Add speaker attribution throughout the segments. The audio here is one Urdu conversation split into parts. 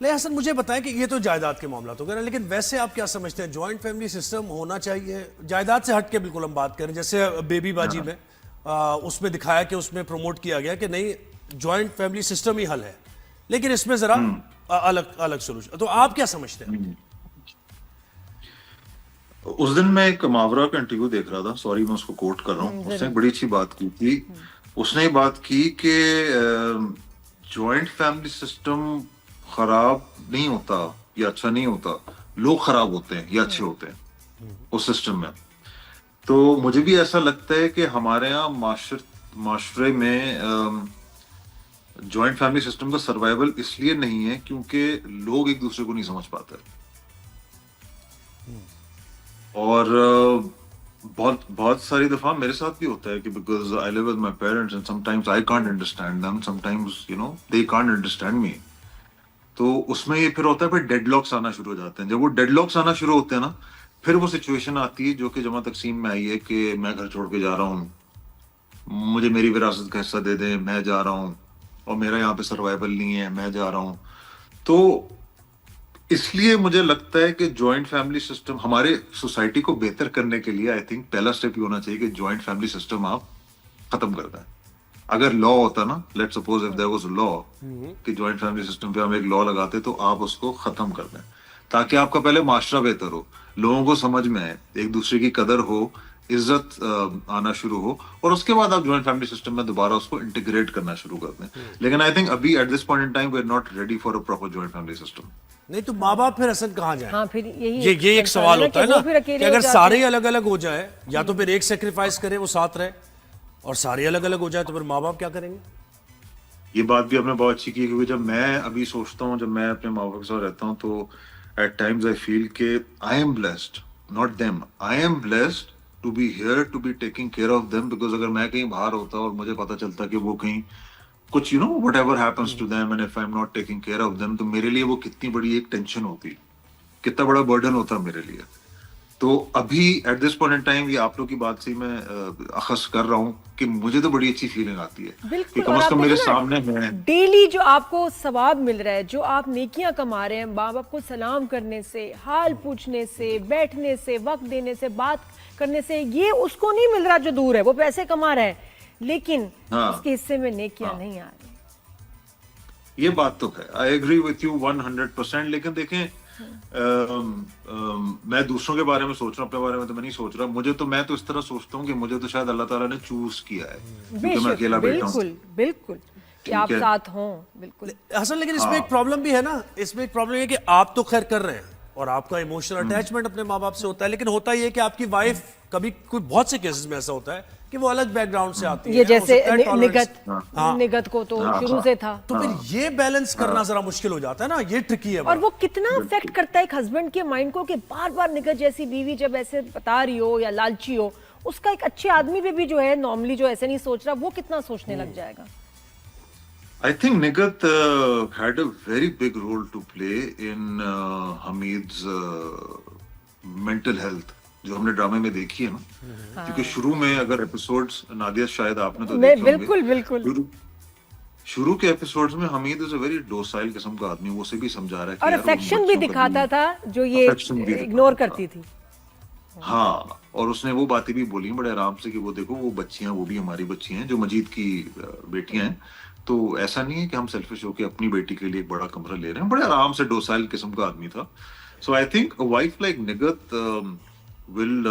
Speaker 1: لے حسن مجھے بتائیں کہ یہ تو جائیداد کے معاملات ہو گئے نا، لیکن ویسے آپ کیا سمجھتے ہیں جوائنٹ فیملی سسٹم ہونا چاہیے؟ جائیداد سے ہٹ کے بالکل ہم بات کریں، جیسے بیبی باجی میں اس میں دکھایا کہ اس میں پروموٹ کیا گیا کہ نہیں جوائنٹ فیملی سسٹم ہی حل ہے، لیکن اس میں ذرا الگ سولوشن، تو آپ کیا سمجھتے ہیں؟
Speaker 2: اس دن میں ایک محاورہ کا انٹرویو دیکھ رہا تھا، سوری میں اس کو کوٹ کر رہا ہوں، اس نے بڑی اچھی بات کی تھی. اس نے بات کی کہ جوائنٹ فیملی سسٹم خراب نہیں ہوتا یا اچھا نہیں ہوتا، لوگ خراب ہوتے ہیں یا اچھے ہوتے ہیں اس سسٹم میں. تو مجھے بھی ایسا لگتا ہے کہ ہمارے یہاں معاشرے میں جوائنٹ فیملی سسٹم کا سروائیول اس لیے نہیں ہے کیونکہ لوگ ایک دوسرے کو نہیں سمجھ پاتے، اور بہت ساری دفعہ میرے ساتھ بھی ہوتا ہے کہ because I live with my parents and some times I can't understand them, some times you know they can't understand me. تو اس میں یہ پھر ہوتا ہے پھر ڈیڈ لاکس آنا شروع ہو جاتے ہیں. جب وہ ڈیڈ لاکس آنا شروع ہوتے ہیں نا، پھر وہ سچویشن آتی ہے جو کہ جمع تقسیم میں آئی ہے کہ میں گھر چھوڑ کے جا رہا ہوں، مجھے میری وراثت کا حصہ دے دیں، میں جا رہا ہوں، اور میرا یہاں پہ سروائیول نہیں ہے، میں جا رہا ہوں. تو اس لیے مجھے لگتا ہے کہ جوائنٹ فیملی سسٹم ہمارے سوسائٹی کو بہتر کرنے کے لیے آئی تھنک پہلا اسٹیپ یہ ہونا چاہیے کہ جوائنٹ فیملی سسٹم آپ ختم کر دیں. اگر لا ہوتا نا، let suppose if there was a law کہ جوائنٹ فیملی سسٹم پہ ہم ایک لا لگاتے تو آپ اس کو ختم کر دیں، تاکہ آپ کا پہلے معاشرہ بہتر ہو، لوگوں کو سمجھ میں آئے، ایک دوسرے کی قدر ہو، عزت آنا شروع ہو، اور اس کے بعد آپ جوائنٹ فیملی سسٹم میں دوبارہ اس کو انٹیگریٹ کرنا شروع کر دیں. لیکن آئی تھنک ابھی at this point in time we are not ready for a proper joint family system.
Speaker 1: نہیں تو ماں باپ پھر حسن کہاں جائیں؟
Speaker 3: ہاں پھر
Speaker 1: یہ ایک سوال ہوتا ہے نا کہ اگر سارے الگ الگ ہو جائے، یا تو پھر ایک سیکریفائس کرے وہ ساتھ رہے، اور سارے الگ الگ ہو جائے تو پھر ماں باپ کیا کریں گے؟
Speaker 2: یہ بات بھی آپ نے بہت اچھی کی، کیونکہ جب میں ابھی سوچتا ہوں، جب میں اپنے ماں باپ کے ساتھ رہتا ہوں تو ایٹ ٹائمز آئی فیل کہ I am blessed not them, I am blessed to be here to be taking care of them. Because اگر میں کہیں باہر ہوتا اور مجھے پتا چلتا کہ وہ کہیں کچھ you know whatever happens to them and if I am not taking care of them, تو میرے لیے وہ کتنی بڑی ایک ٹینشن ہوتی، کتنا بڑا برڈن ہوتا میرے لیے. تو ابھی at this point in time یہ آپ لوگ کی بات سے میں اخذ کر رہا ہوں کہ مجھے تو بڑی اچھی فیلنگ آتی ہے کہ
Speaker 3: بالکل.
Speaker 2: کم
Speaker 3: اور
Speaker 2: از
Speaker 3: آپ
Speaker 2: کم میرے
Speaker 3: دیکھیں
Speaker 2: سامنے
Speaker 3: نا
Speaker 2: ہے
Speaker 3: ڈیلی جو آپ کو ثواب مل رہا ہے، جو آپ نیکیاں کما رہے ہیں، ماں باپ کو سلام کرنے سے، حال پوچھنے سے، بیٹھنے سے، وقت دینے سے، بات کرنے سے، یہ اس کو نہیں مل رہا جو دور ہے. وہ پیسے کما رہا ہے لیکن اس کے حصے میں نیکیاں نہیں آ رہی.
Speaker 2: یہ بات تو ہے، آئی ایگری وتھ یو 100%. لیکن دیکھیں میں دوسروں کے بارے میں سوچ رہا ہوں، اپنے بارے میں تو میں نہیں سوچ رہا. میں تو اس طرح سوچتا ہوں کہ مجھے تو شاید اللہ تعالیٰ نے چوز کیا ہے کیونکہ میں اکیلا بیٹا ہوں.
Speaker 3: بالکل بالکل کہ آپ ساتھ ہوں. بالکل
Speaker 1: حسن لیکن اس میں ایک پرابلم بھی ہے نا، اس میں ایک پرابلم یہ کہ آپ تو خیر کر رہے ہیں اور آپ کا ایموشنل اٹیچمنٹ اپنے ماں باپ سے ہوتا ہے، لیکن ہوتا یہ کہ آپ کی وائف کبھی کوئی بہت سے کیسز میں ایسا ہوتا ہے کہ وہ الگ بیک گراؤنڈ سے آتی ہے،
Speaker 3: یہ جیسے نگت کو تو شروع سے تھا،
Speaker 1: تو پھر یہ بیلنس کرنا ذرا مشکل ہو جاتا ہے نا، یہ ٹرکی ہے.
Speaker 3: اور وہ کتنا افیکٹ کرتا ہے ایک ہسبینڈ کے مائنڈ کو کہ بار بار نگت جیسی بیوی جب ایسے بتا رہی ہو یا لالچی ہو، اس کا ایک اچھے آدمی پہ بھی جو ہے نارملی جو ایسے نہیں سوچ رہا، وہ کتنا سوچنے لگ جائے گا.
Speaker 2: I think Nigat had a very big role to play in Hamid's mental health جو ہم نے ڈرامے میں دیکھی ہے نا. کیونکہ شروع میں اگر ایپیسوڈز نادیہ شاید آپ نے تو دیکھے ہوں گے،
Speaker 3: بالکل
Speaker 2: شروع کے ایپیسوڈز میں حمید از اے ویری ڈوسائل قسم کا آدمی، وہ اسے بھی سمجھا رہا ہے
Speaker 3: اور افیکشن بھی دکھاتا تھا جو یہ اگنور کرتی تھی.
Speaker 2: ہاں، اور اس نے وہ باتیں بھی بولی بڑے آرام سے کہ وہ دیکھو وہ بچیاں، وہ بھی ہماری بچیاں ہیں جو مجید کی بیٹیاں ہیں. تو ایسا نہیں ہے کہ ہم سیلفش ہو کے اپنی بیٹی کے لیے ایک بڑا کمرہ لے رہے ہیں. بڑے آرام سے ڈوسائل قسم کا آدمی تھا. So I think wife like Nighat will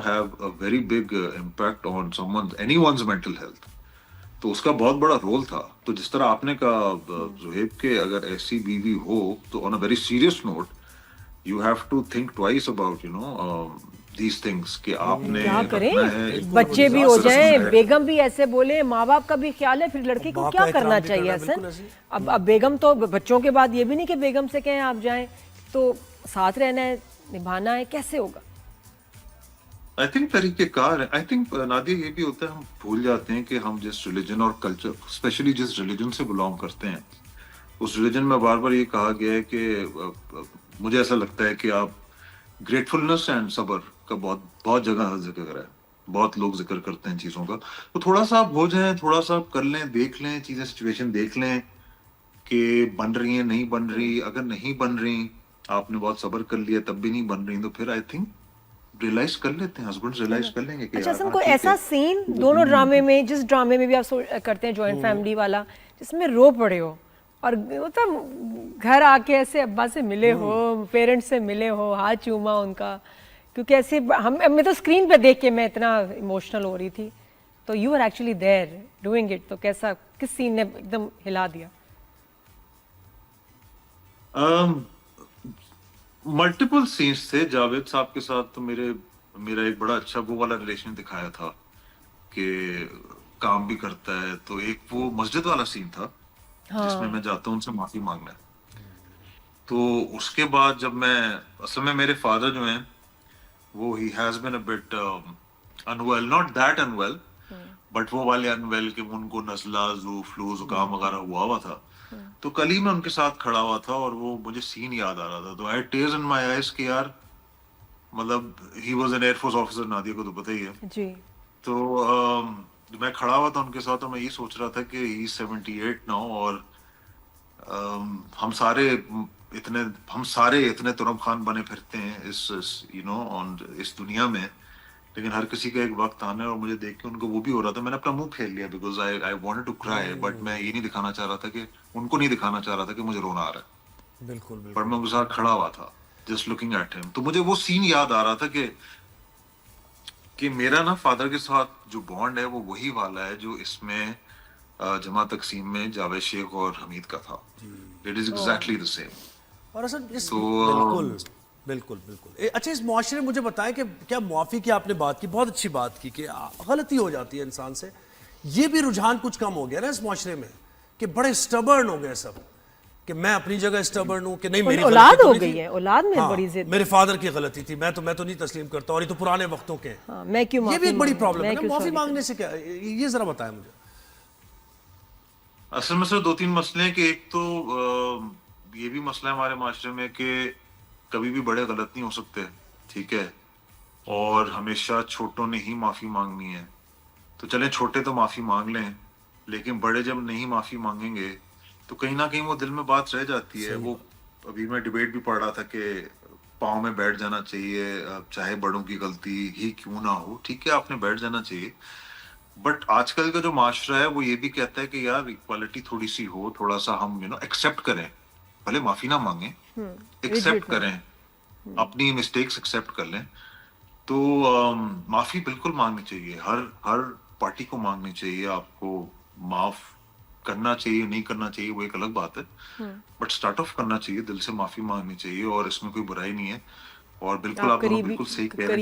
Speaker 2: have a very big impact on anyone's mental health. تو اس کا بہت بڑا رول تھا. تو جس طرح آپ نے کہا زہیب کہ اگر ایسی بیوی ہو تو on a very serious note you have to think twice about these things کہ آپ نے
Speaker 3: کیا کریں، بچے بھی ہو جائیں، بیگم بھی ایسے بولے، ماں باپ کا بھی خیال ہے، پھر لڑکی کو کیا کرنا چاہیے حسن. اب بیگم تو بچوں کے بعد یہ بھی نہیں کہ بیگم سے کہیں آپ جائیں، تو ساتھ رہنا ہے، نبھانا ہے، کیسے ہوگا؟
Speaker 2: آئی تھنک طریقہ کار ہے. آئی تھنک نادیہ یہ بھی ہوتا ہے ہم بھول جاتے ہیں کہ ہم جس ریلیجن اور کلچر اسپیشلی جس ریلیجن سے بلانگ کرتے ہیں اس ریلیجن میں بار بار یہ کہا گیا ہے کہ مجھے ایسا لگتا ہے کہ آپ گریٹفلنس اینڈ صبر کا بہت جگہ ذکر ہے، بہت لوگ ذکر کرتے ہیں چیزوں کا. تو تھوڑا سا آپ ہو جائیں، تھوڑا سا آپ کر لیں، دیکھ لیں چیزیں، سچویشن دیکھ لیں، کہ بن رہی ہیں نہیں بن رہی. اگر نہیں بن رہی, آپ نے بہت صبر کر لیا تب بھی نہیں بن رہی, تو پھر آئی تھنک ریئلائز کر لیتے ہیں, ہسبینڈ ریئلائز کر لیں گے کہ
Speaker 3: اچھا
Speaker 2: یار
Speaker 3: حسن
Speaker 2: ہاں
Speaker 3: کوئی
Speaker 2: ٹھیک
Speaker 3: ایسا
Speaker 2: ہے.
Speaker 3: سین دونوں ڈرامے میں, جس ڈرامے میں بھی آپ کرتے ہیں جوائنٹ فیملی والا, جس میں رو پڑے ہو اور مطلب گھر آ کے ایسے ابا سے ملے ہو, پیرنٹس سے ملے ہو, ہاتھ چوما ان کا, کیونکہ ایسے میں تو اسکرین پہ دیکھ کے میں اتنا ایموشنل ہو رہی تھی, تو you are actually there doing it, تو کیسا, کس سین نے ایک دم ہلا دیا؟
Speaker 2: ملٹیپل سینس تھے. جاوید صاحب کے ساتھ تو میرا ایک بڑا اچھا وہ والا ریلیشن دکھایا تھا کہ کام بھی کرتا ہے. تو ایک وہ مسجد والا سین تھا جس میں جاتا ہوں ان سے معافی مانگنا. تو اس کے بعد جب میں, اصل میں میرے فادر جو ہیں وہ he has been a but unwell, not that unwell, but وہ والے انویل کہ ان کو نزلہ, فلو, زکام وغیرہ ہوا تھا. تو کل ہی میں ان کے ساتھ کھڑا ہوا تھا اور وہ مجھے سین یاد آ رہا تھا, تو آئی ٹیئرز ان مائی آئیز کہ یار مطلب he was an air force officer, Nadia کو تو پتہ ہی ہے.
Speaker 3: جی.
Speaker 2: تو میں کھڑا ہوا تھا ان کے ساتھ اور میں یہ سوچ رہا تھا کہ ہی 78 ناؤ, اور ہم سارے اتنے ترم خان بنے پھرتے ہیں اس دنیا میں, لیکن ہر کسی کا ایک وقت آنا ہے. اور مجھے دیکھ کے ان کو وہ بھی ہو رہا تھا, میں نے اپنا منہ پھیر لیا because I wanted to cry, but میں یہ نہیں دکھانا چاہ رہا تھا کہ ان کو نہیں دکھانا چاہ رہا تھا کہ مجھے رونا آ رہا ہے.
Speaker 1: بالکل
Speaker 2: پر میں ان کے ساتھ کھڑا ہوا تھا جسٹ لوکنگ ایٹ ہم. تو مجھے وہ سین یاد آ رہا تھا کہ میرا نا فادر کے ساتھ جو بانڈ ہے وہ وہی والا ہے جو اس میں جمع تقسیم میں جاوید شیخ اور حمید کا تھا. It is exactly the same.
Speaker 1: اور اصل بالکل بالکل بالکل. اچھا اس معاشرے میں مجھے بتائیں کہ کیا معافی کی آپ نے بات کی, بہت اچھی بات کی کہ غلطی ہو جاتی ہے انسان سے, یہ بھی رجحان کچھ کم ہو گیا نا اس معاشرے میں کہ بڑے اسٹبرن ہو گئے سب, کہ میں اپنی جگہ اسٹبرن ہوں کہ نہیں میری
Speaker 3: اولاد ہو گئی ہے, اولاد میں بڑی ضد,
Speaker 1: میرے فادر کی غلطی تھی, میں تو نہیں تسلیم کرتا, اور یہ تو پرانے وقتوں کے ہیں,
Speaker 3: میں کیوں,
Speaker 1: یہ بھی ایک بڑی پرابلم ہے نا معافی مانگنے سے. کیا یہ ذرا بتائیں مجھے.
Speaker 2: اصل میں سر 2-3 مسئلے ہیں کہ ایک تو یہ بھی مسئلہ ہے ہمارے معاشرے میں کہ کبھی بھی بڑے غلط نہیں ہو سکتے, ٹھیک ہے, اور ہمیشہ چھوٹوں نے ہی معافی مانگنی ہے. تو چلیں چھوٹے تو معافی مانگ لیں, لیکن بڑے جب نہیں معافی مانگیں گے تو کہیں نہ کہیں وہ دل میں بات رہ جاتی ہے. وہ ابھی میں ڈیبیٹ بھی پڑھ رہا تھا کہ پاؤں میں بیٹھ جانا چاہیے چاہے بڑوں کی غلطی ہی کیوں نہ ہو, ٹھیک ہے آپ نے بیٹھ جانا چاہیے. بٹ آج کل کا جو معاشرہ ہے وہ یہ بھی کہتا ہے کہ یار اکوالٹی تھوڑی سی ہو, تھوڑا سا ہم ایکسیپٹ کریں, بھلے معافی نہ مانگیں, ایکسیپٹ کریں, اپنی مسٹیکس ایکسیپٹ کر لیں. تو معافی بالکل مانگنی چاہیے, ہر پارٹی کو مانگنی چاہیے. آپ کو معاف کرنا چاہیے, نہیں کرنا چاہیے وہ ایک الگ بات ہے, بٹ اسٹارٹ آف کرنا چاہیے, دل سے معافی مانگنی چاہیے, اور اس میں کوئی برائی نہیں ہے. اور بالکل آپ دونوں بالکل صحیح کہہ رہے ہیں.